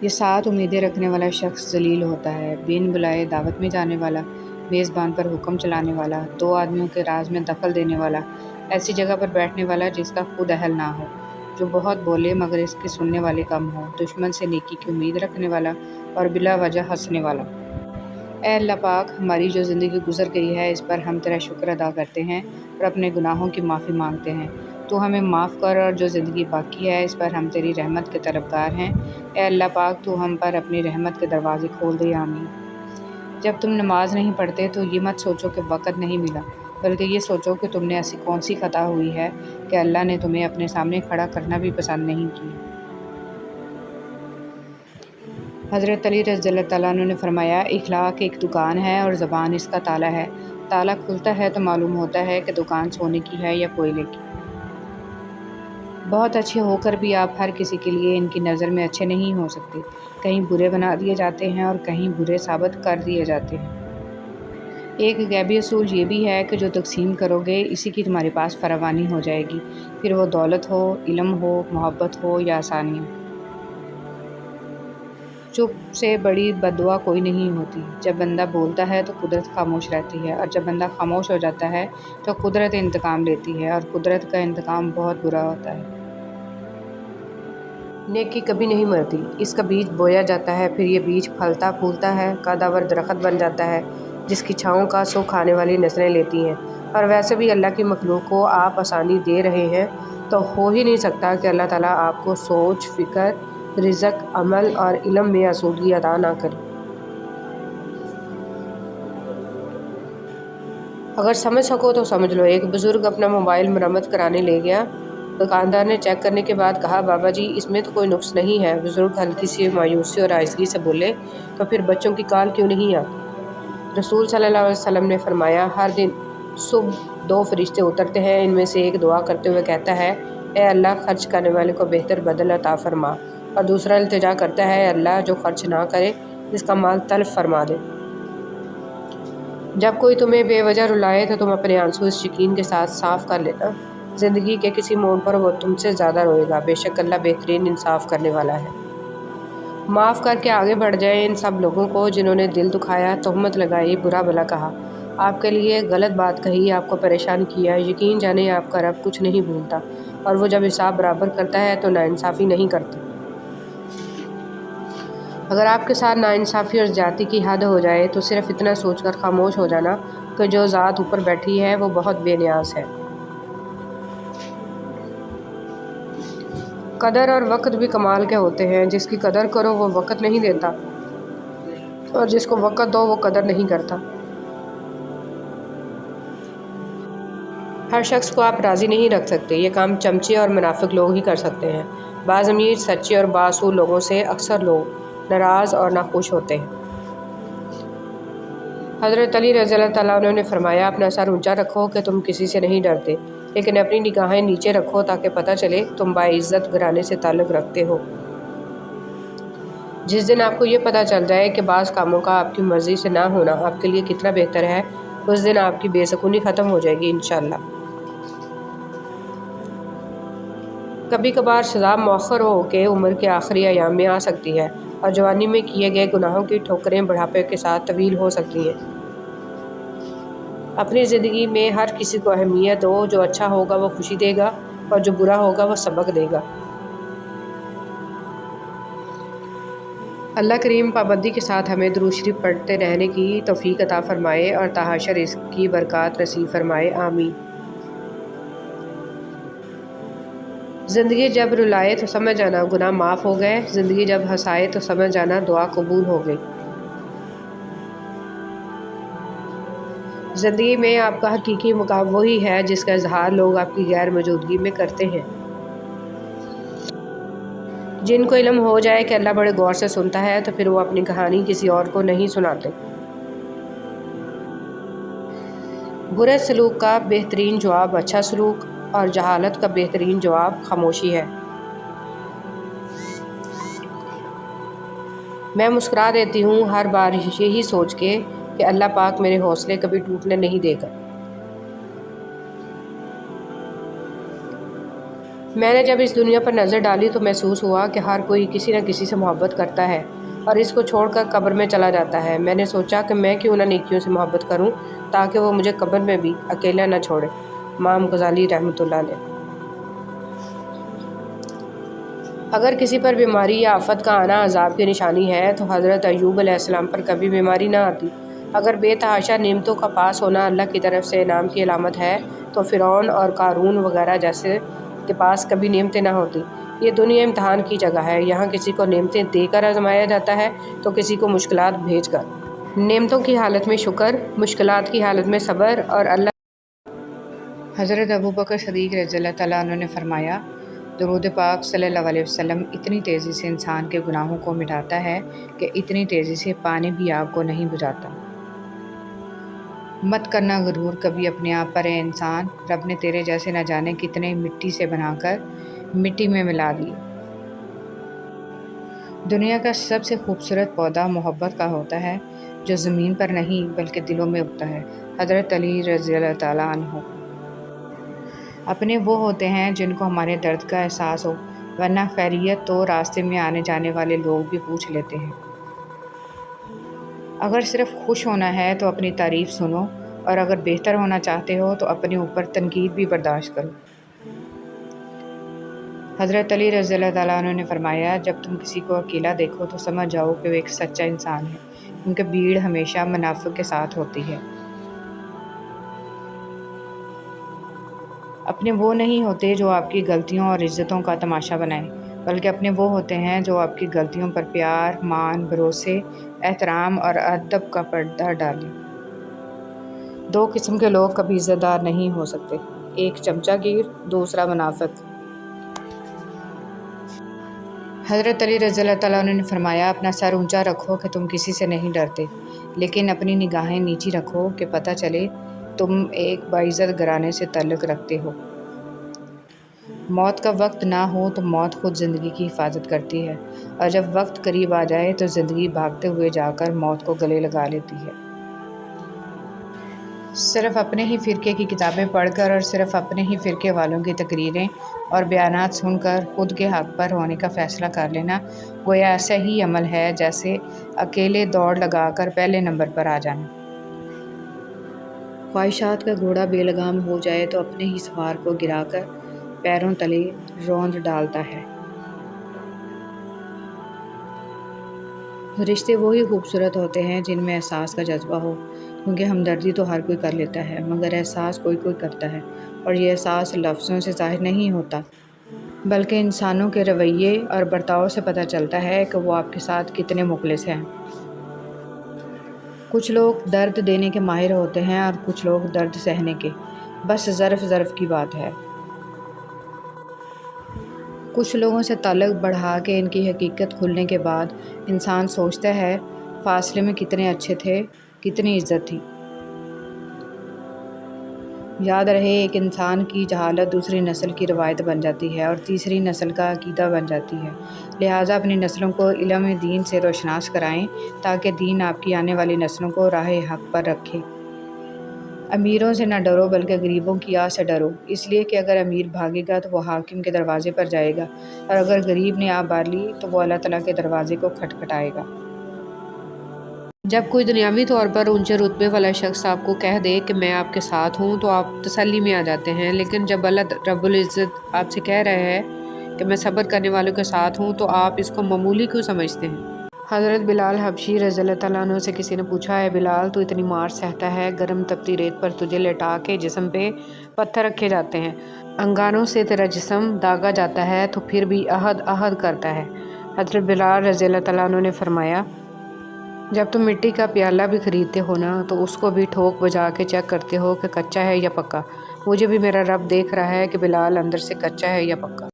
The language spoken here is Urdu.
یہ 7 امیدیں رکھنے والا شخص ذلیل ہوتا ہے، بن بلائے دعوت میں جانے والا، میزبان پر حکم چلانے والا، 2 آدمیوں کے راز میں دخل دینے والا، ایسی جگہ پر بیٹھنے والا جس کا خود اہل نہ ہو، جو بہت بولے مگر اس کے سننے والے کم ہوں، دشمن سے نیکی کی امید رکھنے والا اور بلا وجہ ہنسنے والا۔ اے اللہ پاک، ہماری جو زندگی گزر گئی ہے اس پر ہم تیرا شکر ادا کرتے ہیں اور اپنے گناہوں کی معافی مانگتے ہیں۔ تو ہمیں معاف کر، اور جو زندگی باقی ہے اس پر ہم تیری رحمت کے طلبگار ہیں۔ اے اللہ پاک، تو ہم پر اپنی رحمت کے دروازے کھول دے، آمین۔ جب تم نماز نہیں پڑھتے تو یہ مت سوچو کہ وقت نہیں ملا، بلکہ یہ سوچو کہ تم نے ایسی کون سی خطا ہوئی ہے کہ اللہ نے تمہیں اپنے سامنے کھڑا کرنا بھی پسند نہیں کیا۔ حضرت علی رضی اللہ تعالیٰ عنہ نے فرمایا، اخلاق ایک دکان ہے اور زبان اس کا تالا ہے۔ تالا کھلتا ہے تو معلوم ہوتا ہے کہ دکان سونے کی ہے یا کوئلے کی۔ بہت اچھے ہو کر بھی آپ ہر کسی کے لیے ان کی نظر میں اچھے نہیں ہو سکتے، کہیں برے بنا دیے جاتے ہیں اور کہیں برے ثابت کر دیے جاتے ہیں۔ ایک غیبی اصول یہ بھی ہے کہ جو تقسیم کرو گے اسی کی تمہارے پاس فراوانی ہو جائے گی، پھر وہ دولت ہو، علم ہو، محبت ہو یا آسانیاں۔ چپ سے بڑی بددعا کوئی نہیں ہوتی۔ جب بندہ بولتا ہے تو قدرت خاموش رہتی ہے، اور جب بندہ خاموش ہو جاتا ہے تو قدرت انتقام لیتی ہے، اور قدرت کا انتقام بہت برا ہوتا ہے۔ نیکی کبھی نہیں مرتی، اس کا بیج بویا جاتا ہے، پھر یہ بیج پھلتا پھولتا ہے، قدآور درخت بن جاتا ہے جس کی چھاؤں کا سکھ کھانے والی نسلیں لیتی ہیں۔ اور ویسے بھی اللہ کی مخلوق کو آپ آسانی دے رہے ہیں تو ہو ہی نہیں سکتا کہ اللہ تعالیٰ آپ کو سوچ، فکر، رزق، عمل اور علم میں آسودگی عطا نہ کرے۔ اگر سمجھ سکو تو سمجھ لو۔ ایک بزرگ اپنا موبائل مرمت کرانے لے گیا۔ دکاندار نے چیک کرنے کے بعد کہا، بابا جی اس میں تو کوئی نقص نہیں ہے۔ بزرگ ہلکی سی مایوسی اور آہستگی سے بولے، تو پھر بچوں کی کال کیوں نہیں آتی؟ رسول صلی اللہ علیہ وسلم نے فرمایا، ہر دن صبح 2 فرشتے اترتے ہیں، ان میں سے ایک دعا کرتے ہوئے کہتا ہے، اے اللہ خرچ کرنے والے کو بہتر بدل عطا فرما، اور دوسرا التجا کرتا ہے، اے اللہ جو خرچ نہ کرے اس کا مال تلف فرما دے۔ جب کوئی تمہیں بے وجہ رلائے تو تم اپنے آنسو اس یقین کے ساتھ صاف کر لینا، زندگی کے کسی موڑ پر وہ تم سے زیادہ روئے گا، بے شک اللہ بہترین انصاف کرنے والا ہے۔ معاف کر کے آگے بڑھ جائیں ان سب لوگوں کو جنہوں نے دل دکھایا، تہمت لگائی، برا بھلا کہا، آپ کے لیے غلط بات کہی، آپ کو پریشان کیا۔ یقین جانیں آپ کا رب کچھ نہیں بھولتا، اور وہ جب حساب برابر کرتا ہے تو ناانصافی نہیں کرتا۔ اگر آپ کے ساتھ ناانصافی اور زیادتی کی حد ہو جائے تو صرف اتنا سوچ کر خاموش ہو جانا کہ جو ذات اوپر بیٹھی ہے وہ بہت بے نیاز ہے۔ قدر اور وقت بھی کمال کے ہوتے ہیں، جس کی قدر کرو وہ وقت نہیں دیتا، اور جس کو وقت دو وہ قدر نہیں کرتا۔ ہر شخص کو آپ راضی نہیں رکھ سکتے، یہ کام چمچے اور منافق لوگ ہی کر سکتے ہیں۔ بعض امیر، سچے اور بااصول لوگوں سے اکثر لوگ ناراض اور ناخوش ہوتے ہیں۔ حضرت علی رضی اللہ تعالیٰ عنہ نے فرمایا، اپنا سر اونچا رکھو کہ تم کسی سے نہیں ڈرتے، لیکن اپنی نگاہیں نیچے رکھو تاکہ پتہ چلے تم باعزت گھرانے سے تعلق رکھتے ہو۔ جس دن آپ کو یہ پتہ چل جائے کہ بعض کاموں کا آپ کی مرضی سے نہ ہونا آپ کے لیے کتنا بہتر ہے، اس دن آپ کی بے سکونی ختم ہو جائے گی انشاءاللہ۔ کبھی کبھار سزا مؤخر ہو کے عمر کے آخری ایام میں آ سکتی ہے، اور جوانی میں کیے گئے گناہوں کی ٹھوکریں بڑھاپے کے ساتھ طویل ہو سکتی ہیں۔ اپنی زندگی میں ہر کسی کو اہمیت دو، جو اچھا ہوگا وہ خوشی دے گا، اور جو برا ہوگا وہ سبق دے گا۔ اللہ کریم پابندی کے ساتھ ہمیں درود شریف پڑھتے رہنے کی توفیق عطا فرمائے اور تا حشر اس کی برکات نصیب فرمائے، آمین۔ زندگی جب رلائے تو سمجھ جانا گناہ معاف ہو گئے، زندگی جب ہنسائے تو سمجھ جانا دعا قبول ہو گئی۔ زندگی میں آپ کا حقیقی مقام وہی ہے جس کا اظہار لوگ آپ کی غیر موجودگی میں کرتے ہیں۔ جن کو علم ہو جائے کہ اللہ بڑے غور سے سنتا ہے تو پھر وہ اپنی کہانی کسی اور کو نہیں سناتے۔ برے سلوک کا بہترین جواب اچھا سلوک، اور جہالت کا بہترین جواب خاموشی ہے۔ میں مسکرا دیتی ہوں ہر بار یہی سوچ کے کہ اللہ پاک میرے حوصلے کبھی ٹوٹنے نہیں دے گا۔ میں نے جب اس دنیا پر نظر ڈالی تو محسوس ہوا کہ ہر کوئی کسی نہ کسی سے محبت کرتا ہے اور اس کو چھوڑ کر قبر میں چلا جاتا ہے۔ میں نے سوچا کہ میں کیوں نہ نیکیوں سے محبت کروں تاکہ وہ مجھے قبر میں بھی اکیلا نہ چھوڑے۔ امام غزالی رحمۃ اللہ علیہ۔ اگر کسی پر بیماری یا آفت کا آنا عذاب کی نشانی ہے تو حضرت ایوب علیہ السلام پر کبھی بیماری نہ آتی۔ اگر بے تحاشا نعمتوں کا پاس ہونا اللہ کی طرف سے انعام کی علامت ہے تو فرعون اور قارون وغیرہ جیسے کے پاس کبھی نعمتیں نہ ہوتی۔ یہ دنیا امتحان کی جگہ ہے، یہاں کسی کو نعمتیں دے کر آزمایا جاتا ہے تو کسی کو مشکلات بھیج کر۔ نعمتوں کی حالت میں شکر، مشکلات کی حالت میں صبر اور اللہ۔ حضرت ابوبکر صدیق رضی اللہ تعالیٰ عنہ نے فرمایا، درود پاک صلی اللہ علیہ وسلم اتنی تیزی سے انسان کے گناہوں کو مٹاتا ہے کہ اتنی تیزی سے پانی بھی آگ کو نہیں بجھاتا۔ مت کرنا غرور، کبھی اپنے آپ پر اے انسان، رب نے تیرے جیسے نہ جانے کتنے مٹی سے بنا کر مٹی میں ملا دیے۔ دنیا کا سب سے خوبصورت پودا محبت کا ہوتا ہے، جو زمین پر نہیں بلکہ دلوں میں اگتا ہے۔ حضرت علی رضی اللہ تعالیٰ عنہ۔ اپنے وہ ہوتے ہیں جن کو ہمارے درد کا احساس ہو، ورنہ خیریت تو راستے میں آنے جانے والے لوگ بھی پوچھ لیتے ہیں۔ اگر صرف خوش ہونا ہے تو اپنی تعریف سنو، اور اگر بہتر ہونا چاہتے ہو تو اپنے اوپر تنقید بھی برداشت کرو۔ حضرت علی رضی اللہ تعالیٰ عنہ نے فرمایا، جب تم کسی کو اکیلا دیکھو تو سمجھ جاؤ کہ وہ ایک سچا انسان ہے، کیونکہ بھیڑ ہمیشہ منافق کے ساتھ ہوتی ہے۔ اپنے وہ نہیں ہوتے جو آپ کی غلطیوں اور عزتوں کا تماشا بنائیں، بلکہ اپنے وہ ہوتے ہیں جو آپ کی غلطیوں پر پیار، مان، بھروسے، احترام اور ادب کا پردہ ڈالیں۔ دو قسم کے لوگ کبھی عزت دار نہیں ہو سکتے، ایک چمچہ گیر، دوسرا منافق۔ حضرت علی رضی اللہ تعالیٰ عنہ نے فرمایا، اپنا سر اونچا رکھو کہ تم کسی سے نہیں ڈرتے، لیکن اپنی نگاہیں نیچی رکھو کہ پتہ چلے تم ایک باعزت گھرانے سے تعلق رکھتے ہو۔ موت کا وقت نہ ہو تو موت خود زندگی کی حفاظت کرتی ہے، اور جب وقت قریب آ جائے تو زندگی بھاگتے ہوئے جا کر موت کو گلے لگا لیتی ہے۔ صرف اپنے ہی فرقے کی کتابیں پڑھ کر اور صرف اپنے ہی فرقے والوں کی تقریریں اور بیانات سن کر خود کے حق پر ہونے کا فیصلہ کر لینا گویا ایسا ہی عمل ہے جیسے اکیلے دوڑ لگا کر پہلے نمبر پر آ جانا۔ خواہشات کا گھوڑا بے لگام ہو جائے تو اپنے ہی سوار کو گرا کر پیروں تلے روند ڈالتا ہے۔ رشتے وہی خوبصورت ہوتے ہیں جن میں احساس کا جذبہ ہو، کیونکہ ہمدردی تو ہر کوئی کر لیتا ہے، مگر احساس کوئی کوئی کرتا ہے، اور یہ احساس لفظوں سے ظاہر نہیں ہوتا بلکہ انسانوں کے رویے اور برتاؤ سے پتہ چلتا ہے کہ وہ آپ کے ساتھ کتنے مخلص ہیں۔ کچھ لوگ درد دینے کے ماہر ہوتے ہیں اور کچھ لوگ درد سہنے کے، بس ظرف کی بات ہے۔ کچھ لوگوں سے تعلق بڑھا کے ان کی حقیقت کھلنے کے بعد انسان سوچتا ہے فاصلے میں کتنے اچھے تھے، کتنی عزت تھی۔ یاد رہے، ایک انسان کی جہالت دوسری نسل کی روایت بن جاتی ہے اور تیسری نسل کا عقیدہ بن جاتی ہے، لہٰذا اپنی نسلوں کو علم دین سے روشناس کرائیں تاکہ دین آپ کی آنے والی نسلوں کو راہ حق پر رکھے۔ امیروں سے نہ ڈرو بلکہ غریبوں کی آہ سے ڈرو، اس لیے کہ اگر امیر بھاگے گا تو وہ حاکم کے دروازے پر جائے گا، اور اگر غریب نے آہ بار لی تو وہ اللہ تعالیٰ کے دروازے کو کھٹکھٹائے گا۔ جب کوئی دنیاوی طور پر اونچے رتبے والا شخص آپ کو کہہ دے کہ میں آپ کے ساتھ ہوں تو آپ تسلی میں آ جاتے ہیں، لیکن جب اللہ رب العزت آپ سے کہہ رہے ہے کہ میں صبر کرنے والوں کے ساتھ ہوں تو آپ اس کو معمولی کیوں سمجھتے ہیں؟ حضرت بلال حبشی رضی اللہ تعالیٰ عنہ سے کسی نے پوچھا، اے بلال، تو اتنی مار سہتا ہے، گرم تپتی ریت پر تجھے لٹا کے جسم پہ پتھر رکھے جاتے ہیں، انگاروں سے تیرا جسم داغا جاتا ہے تو پھر بھی عہد کرتا ہے۔ حضرت بلال رضی اللہ تعالیٰ عنہ نے فرمایا، جب تم مٹی کا پیالہ بھی خریدتے ہو نا تو اس کو بھی ٹھوک بجا کے چیک کرتے ہو کہ کچا ہے یا پکا۔ مجھے بھی میرا رب دیکھ رہا ہے کہ بلال اندر سے کچا ہے یا پکا۔